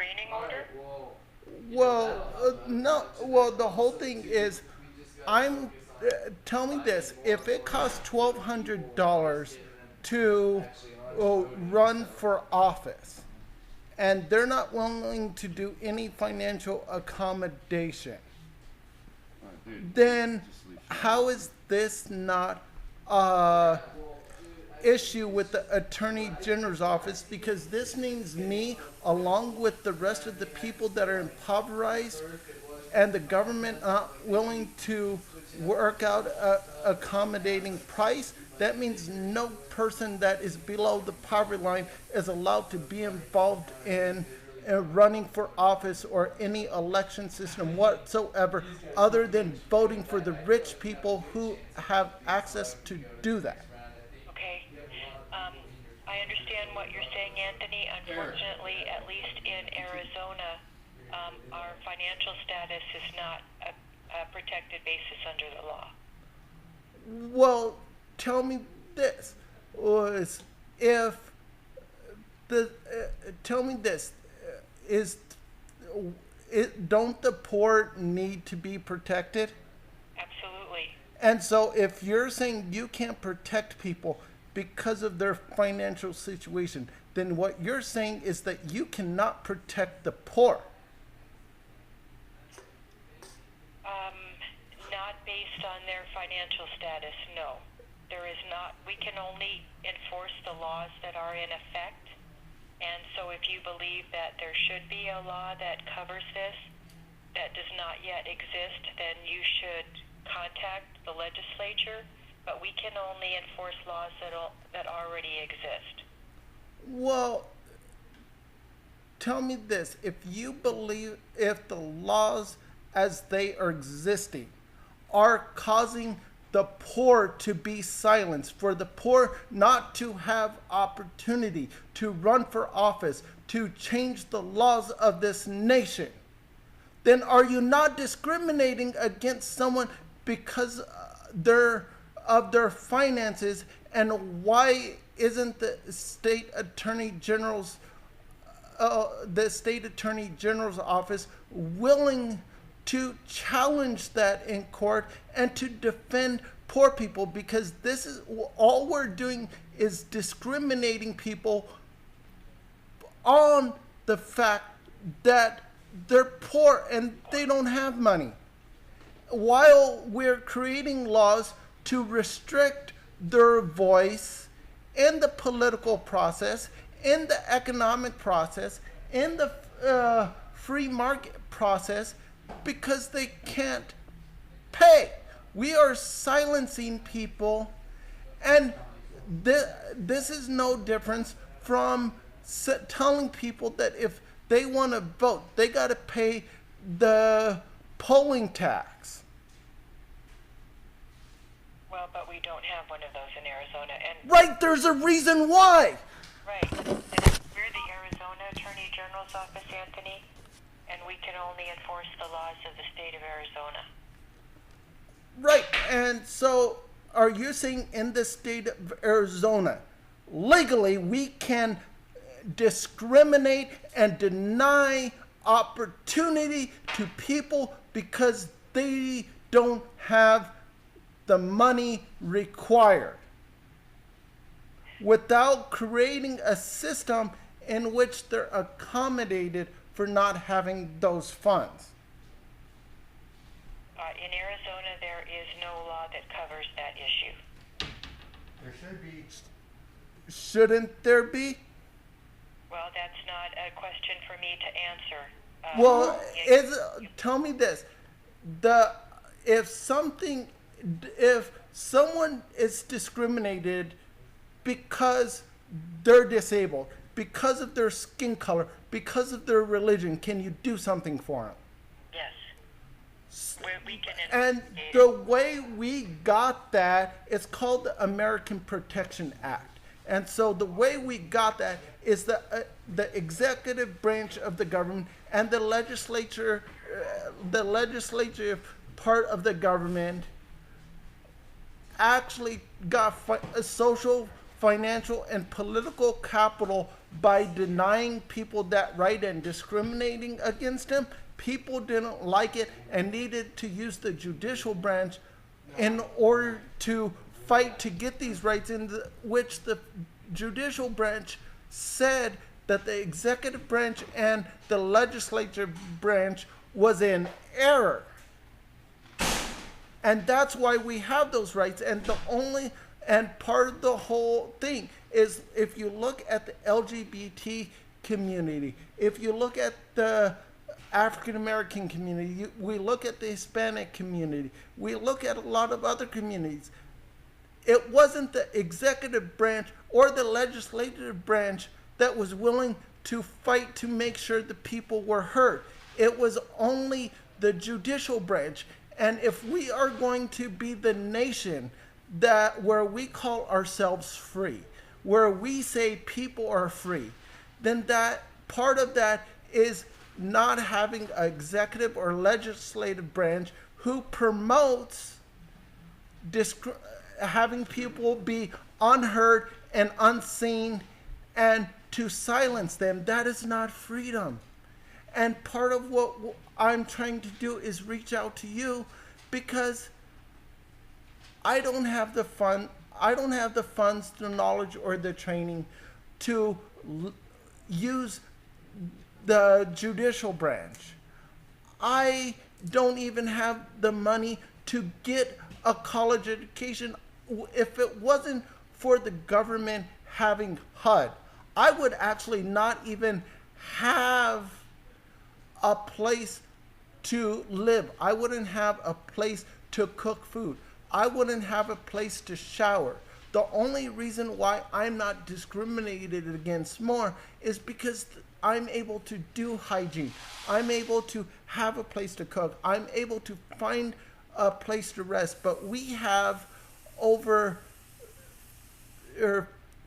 restraining order? Well, no. Well, the whole thing is, I'm. Tell me this: if it costs $1,200 to run for office, and they're not willing to do any financial accommodation, then how is this not a issue with the Attorney General's office? Because this means me, along with the rest of the people that are impoverished, and the government not willing to work out a accommodating price. That means no person that is below the poverty line is allowed to be involved in running for office or any election system whatsoever, other than voting for the rich people who have access to do that. Okay. I understand what you're saying, Anthony. Unfortunately, at least in Arizona, our financial status is not a protected basis under the law. Well, tell me this: was if the tell me this is don't the poor need to be protected? Absolutely. And so, if you're saying you can't protect people because of their financial situation, then what you're saying is that you cannot protect the poor. Not based on their financial status, no. There is not. We can only enforce the laws that are in effect. And so if you believe that there should be a law that covers this that does not yet exist, then you should contact the legislature. But we can only enforce laws that already exist. Well, tell me this: if you believe, if the laws as they are existing are causing the poor to be silenced, for the poor not to have opportunity to run for office, to change the laws of this nation, then are you not discriminating against someone because of their finances? And why isn't the state attorney general's office willing to challenge that in court and to defend poor people? Because this is all we're doing is discriminating people on the fact that they're poor and they don't have money, while we're creating laws to restrict their voice in the political process, in the economic process, in the free market process, because they can't pay. We are silencing people, and this is no difference from telling people that if they want to vote, they got to pay the polling tax. Well, but we don't have one of those in Arizona. And Right, there's a reason why. right. And we're the Arizona Attorney General's office, Anthony, and we can only enforce the laws of the state of Arizona. Right, and so are you saying in the state of Arizona, legally, we can discriminate and deny opportunity to people because they don't have the money required, without creating a system in which they're accommodated for not having those funds? In Arizona, there is no law that covers that issue. There should be. Shouldn't there be? Well, that's not a question for me to answer. Well, tell me this: if someone is discriminated because they're disabled, because of their skin color, because of their religion, can you do something for them? Yes. We can And investigate the it. way we got that is called the American Protection Act. And so the way we got that is the executive branch of the government and the legislature, the legislative part of the government actually got social, financial, and political capital by denying people that right and discriminating against them, people didn't like it and needed to use the judicial branch in order to fight to get these rights, in which the judicial branch said that the executive branch and the legislative branch was in error. And that's why we have those rights. And part of the whole thing is, if you look at the LGBT community, if you look at the African American community, we look at the Hispanic community, we look at a lot of other communities. It wasn't the executive branch or the legislative branch that was willing to fight to make sure the people were heard. It was only the judicial branch. And if we are going to be the nation where we call ourselves free, where we say people are free, then that part of that is not having an executive or legislative branch who promotes having people be unheard and unseen, and to silence them. That is not freedom. And part of what I'm trying to do is reach out to you, because I don't have the funds, the knowledge, or the training to use the judicial branch. I don't even have the money to get a college education. If it wasn't for the government having HUD, I would actually not even have a place to live. I wouldn't have a place to cook food. I wouldn't have a place to shower. The only reason why I'm not discriminated against more is because I'm able to do hygiene. I'm able to have a place to cook. I'm able to find a place to rest. But we have over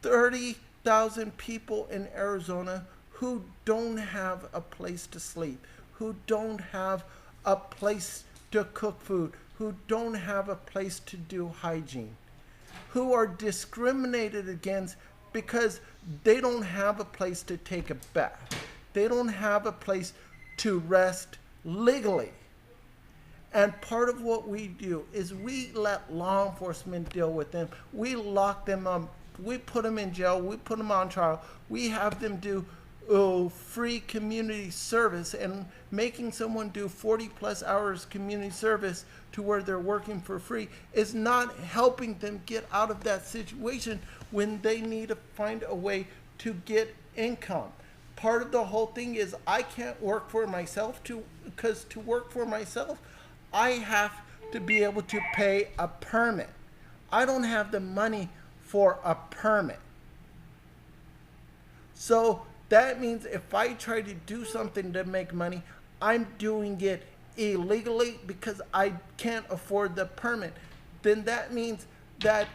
30,000 people in Arizona who don't have a place to sleep, who don't have a place to cook food, who don't have a place to do hygiene, who are discriminated against because they don't have a place to take a bath. They don't have a place to rest legally. And part of what we do is we let law enforcement deal with them. We lock them up. We put them in jail. We put them on trial. We have them do free community service, and making someone do 40 plus hours community service to where they're working for free is not helping them get out of that situation when they need to find a way to get income. Part of the whole thing is I can't work for myself, because to work for myself, I have to be able to pay a permit. I don't have the money for a permit. So that means if I try to do something to make money, I'm doing it illegally because I can't afford the permit. Then that means that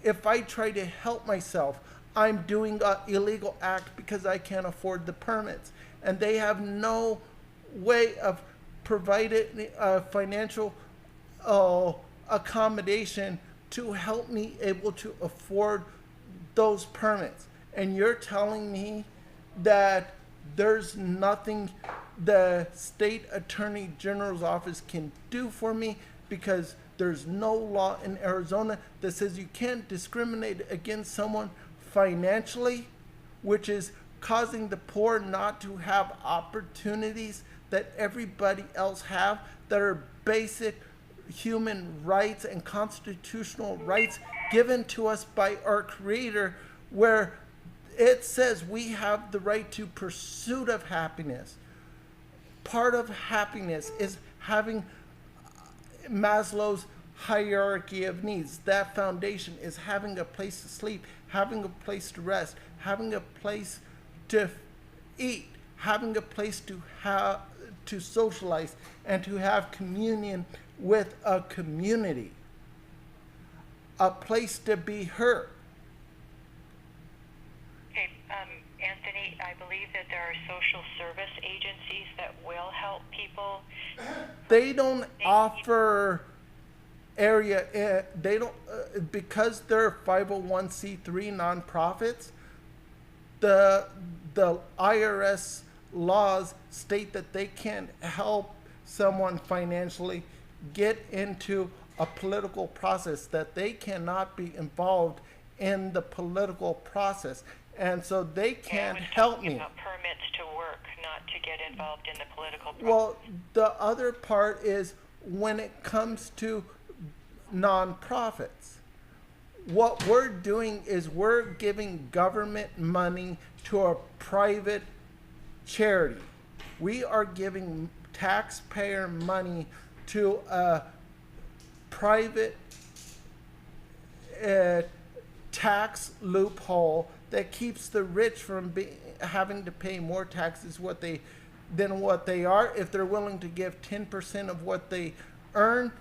if I try to help myself, I'm doing an illegal act because I can't afford the permits. And they have no way of providing financial accommodation to help me able to afford those permits. And you're telling me that there's nothing the state attorney general's office can do for me, because there's no law in Arizona that says you can't discriminate against someone financially, which is causing the poor not to have opportunities that everybody else have, that are basic human rights and constitutional rights given to us by our Creator, where it says we have the right to pursuit of happiness. Part of happiness is having Maslow's hierarchy of needs. That foundation is having a place to sleep, having a place to rest, having a place to eat, having a place to socialize, and to have communion with a community, a place to be heard. Okay, Anthony, I believe that there are social service agencies that will help people. They don't offer they don't, because they're 501c3 nonprofits, the IRS laws state that they can't help someone financially get into a political process, that they cannot be involved in the political process, and so they can't help me. About permits to work, not to get involved in the political process. Well, the other part is when it comes to nonprofits, what we're doing is we're giving government money to a private charity. We are giving taxpayer money to a private tax loophole that keeps the rich from having to pay more taxes than what they are if they're willing to give 10% of what they earn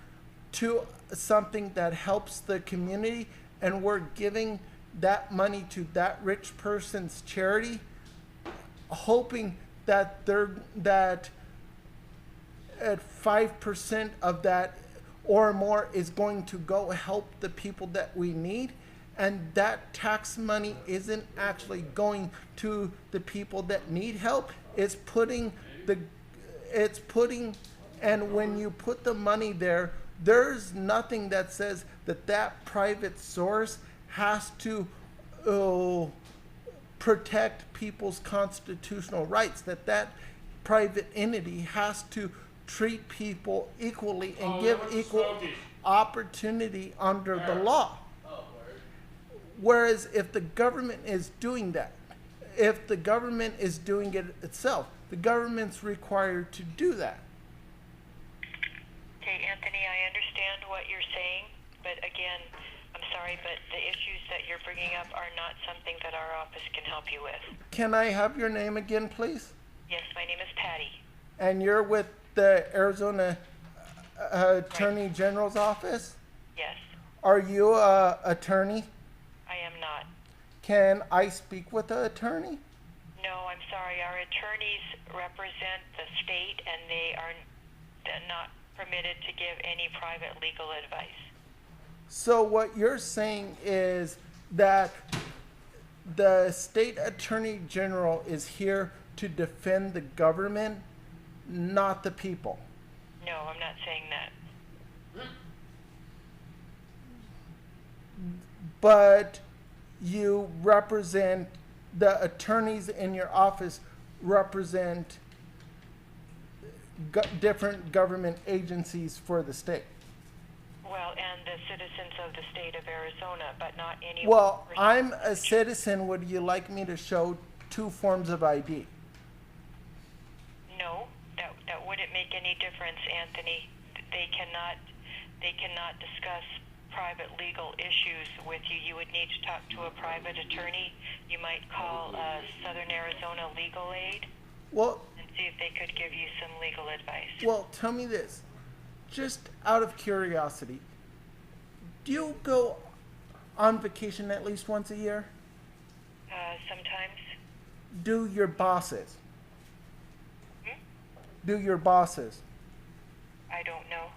to something that helps the community, and we're giving that money to that rich person's charity, hoping that at 5% of that or more is going to go help the people that we need, and that tax money isn't actually going to the people that need help. And when you put the money there, there's nothing that says that that private source has to protect people's constitutional rights, that private entity has to treat people equally and give equal opportunity under the law. Whereas if the government is doing that, if the government is doing it itself, the government's required to do that. Okay, Anthony, I understand what you're saying, but again, I'm sorry, but the issues that you're bringing up are not something that our office can help you with. Can I have your name again, please? Yes, my name is Patty. And you're with the Arizona Attorney General's office? Yes. Are you an attorney? I am not. Can I speak with an attorney? No, I'm sorry. Our attorneys represent the state, and they are not permitted to give any private legal advice. So what you're saying is that the state attorney general is here to defend the government, not the people. No, I'm not saying that. But you represent, the attorneys in your office represent different government agencies for the state. Well, and the citizens of the state of Arizona, but not any. Well, I'm a citizen. Would you like me to show 2 forms of ID? No, that wouldn't make any difference, Anthony. They cannot discuss private legal issues with you. You would need to talk to a private attorney. You might call Southern Arizona Legal Aid and see if they could give you some legal advice. Well, tell me this, just out of curiosity, do you go on vacation at least once a year? Sometimes. Do your bosses? Do your bosses? I don't know.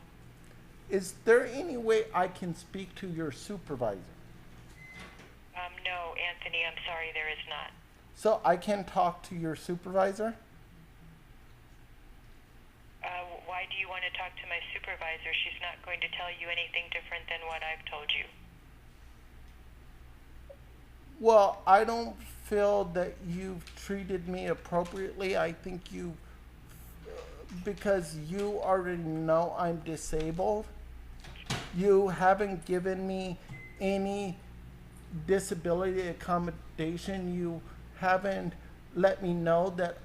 Is there any way I can speak to your supervisor? No, Anthony, I'm sorry, there is not. So I can talk to your supervisor? Why do you want to talk to my supervisor? She's not going to tell you anything different than what I've told you. Well, I don't feel that you've treated me appropriately. I think because you already know I'm disabled, you haven't given me any disability accommodation. You haven't let me know that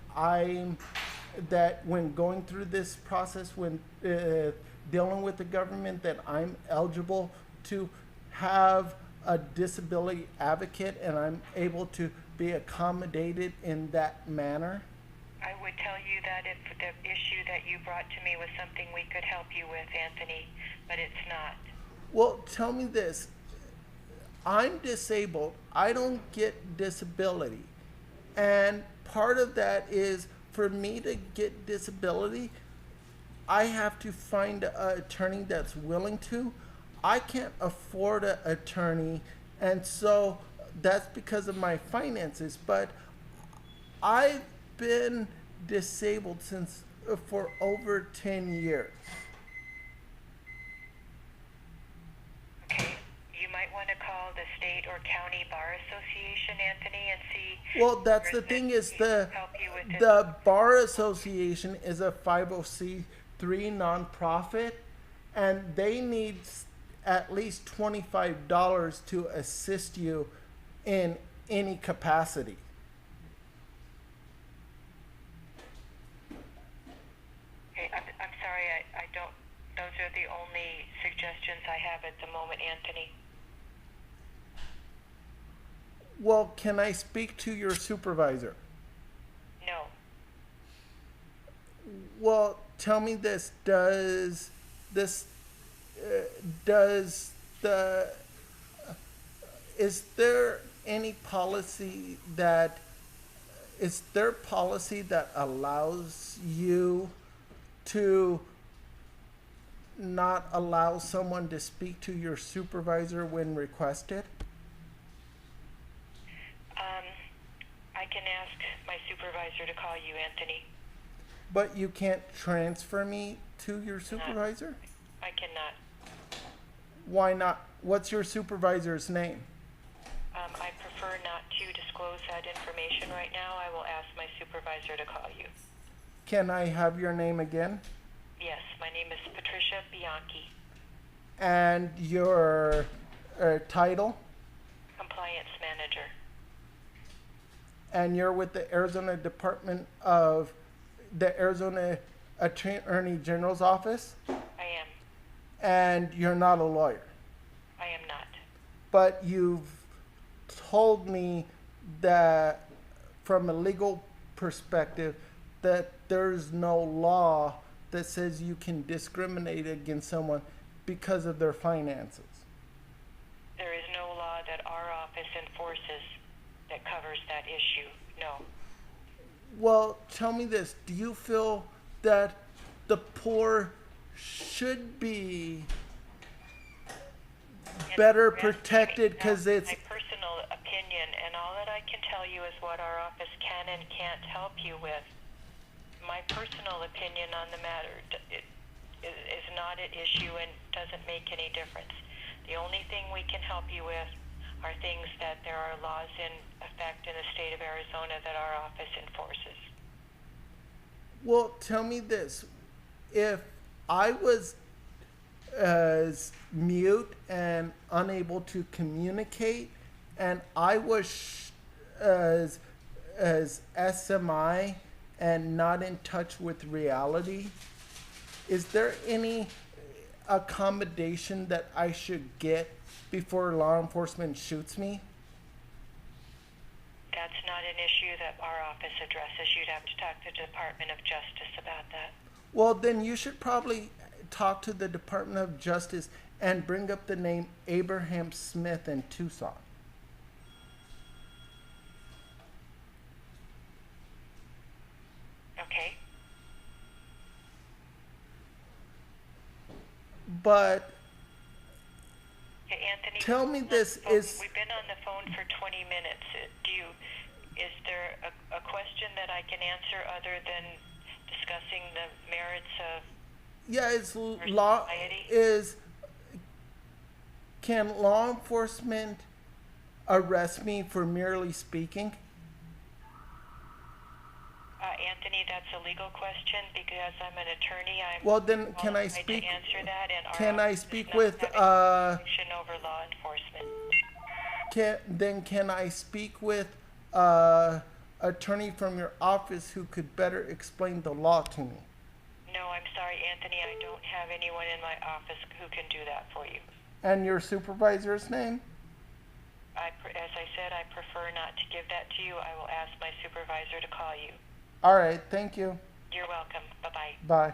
that when going through this process, when dealing with the government, that I'm eligible to have a disability advocate and I'm able to be accommodated in that manner. I would tell you that if the issue that you brought to me was something we could help you with, Anthony, but it's not. Well, tell me this. I'm disabled. I don't get disability. And part of that is for me to get disability, I have to find an attorney that's willing to. I can't afford an attorney, and so that's because of my finances, but I've been disabled since for over 10 years. Okay. You might want to call the state or county bar association, Anthony, and see. Well, that's the if thing there's is help you with it. the bar association is a 50c3 nonprofit, and they need at least $25 to assist you in any capacity. Okay, I'm sorry, I don't. Those are the only suggestions I have at the moment, Anthony. Well, can I speak to your supervisor? No. Well, tell me this: does the is there any policy that is there policy that allows you to not allow someone to speak to your supervisor when requested? I can ask my supervisor to call you, Anthony. But you can't transfer me to your supervisor? I cannot. Why not? What's your supervisor's name? I prefer not to disclose that information right now. I will ask my supervisor to call you. Can I have your name again? Yes, my name is Patricia Bianchi, And your title? compliance manager. And you're with the Arizona Department of the Arizona Attorney General's office? I am. And you're not a lawyer. I am not. But you've told me that from a legal perspective that there's no law that says you can discriminate against someone because of their finances. There is no law that our office enforces that covers that issue. No. Well, tell me this. Do you feel that the poor should be better protected because it's... My personal opinion, and all that I can tell you is what our office can and can't help you with. My personal opinion on the matter is not at issue and doesn't make any difference. The only thing we can help you with are things that there are laws in effect in the state of Arizona that our office enforces. Well, tell me this. If I was as mute and unable to communicate, and I was as SMI and not in touch with reality, is there any accommodation that I should get before law enforcement shoots me? That's not an issue that our office addresses. You'd have to talk to the Department of Justice about that. Well, then you should probably talk to the Department of Justice and bring up the name Abraham Smith in Tucson. Okay. But Okay, Anthony, tell me this is... We've been on the phone for 20 minutes. Is there a question that I can answer other than discussing the merits of... Yeah, it's law is... Can law enforcement arrest me for merely speaking? Anthony, that's a legal question because I'm an attorney. I'm well, then can I qualified speak? to answer that, and Can our I office speak does with? not have jurisdiction over law enforcement. Can I speak with attorney from your office who could better explain the law to me? No, I'm sorry, Anthony. I don't have anyone in my office who can do that for you. And your supervisor's name? As I said, I prefer not to give that to you. I will ask my supervisor to call you. All right, thank you. You're welcome. Bye-bye. Bye.